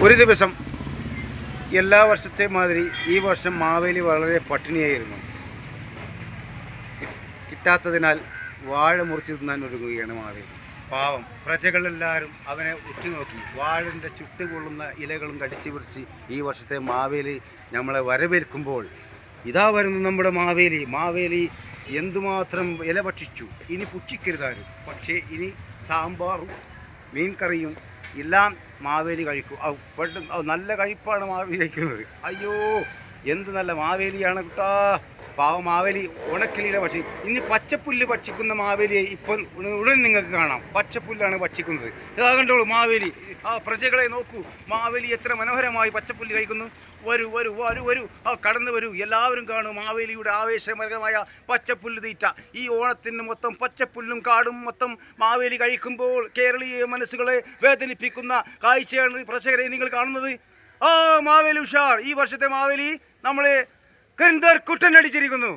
ഒരു ദിവസം എല്ലാ വർഷത്തെ മാതിരി ഈ വർഷം മാവേലി വളരെ പട്ടിണിയായിരുന്നു. കിട്ടാത്തതിനാൽ വാഴ മുറിച്ച് തിന്നാൻ ഒരുങ്ങുകയാണ് മാവേലി. പാവം പ്രജകളെല്ലാവരും അവനെ ഉറ്റുനോക്കി വാഴൻ്റെ ചുട്ടുകൊള്ളുന്ന ഇലകളും കടിച്ചു പിടിച്ച് ഈ വർഷത്തെ മാവേലി നമ്മളെ വരവേൽക്കുമ്പോൾ ഇതാ വരുന്നു നമ്മുടെ മാവേലി. മാവേലി എന്തുമാത്രം ഇല ഭക്ഷിച്ചു, ഇനി പുച്ഛിക്കരുതാരും. പക്ഷേ ഇനി സാമ്പാറും മീൻ കറിയും എല്ലാം മാവേലി കഴിക്കും. നല്ല കഴിപ്പാണ് മാവേലി കഴിക്കുന്നത്. അയ്യോ എന്ത് നല്ല മാവേലിയാണ് കുട്ടാ. പാവം മാവേലി ഉണക്കലില ഭക്ഷി. ഇനി പച്ചപ്പുല്ല് ഭക്ഷിക്കുന്ന മാവേലിയെ ഇപ്പോൾ ഉടൻ നിങ്ങൾക്ക് കാണാം. പച്ചപ്പുല്ലാണ് ഭക്ഷിക്കുന്നത്. ഇതാ കണ്ടോളൂ മാവേലി. ആ പ്രജകളെ നോക്കൂ, മാവേലി എത്ര മനോഹരമായി പച്ചപ്പുല്ല് കഴിക്കുന്നു. വരൂ വരൂ വരൂ വരൂ, കടന്നു വരൂ, എല്ലാവരും കാണും മാവേലിയുടെ ആവേശകരമായ പച്ചപ്പുല്ല് തീറ്റ. ഈ ഓണത്തിന് മൊത്തം പച്ചപ്പുല്ലും കാടും മൊത്തം മാവേലി കഴിക്കുമ്പോൾ കേരളീയ മനസ്സുകളെ വേദനിപ്പിക്കുന്ന കാഴ്ചയാണ് പ്രേക്ഷകരെ നിങ്ങൾ കാണുന്നത്. മാവേലി ഉഷാർ. ഈ വർഷത്തെ മാവേലി നമ്മളെ കരിന്തർ കുട്ടൻ അടിച്ചിരിക്കുന്നു.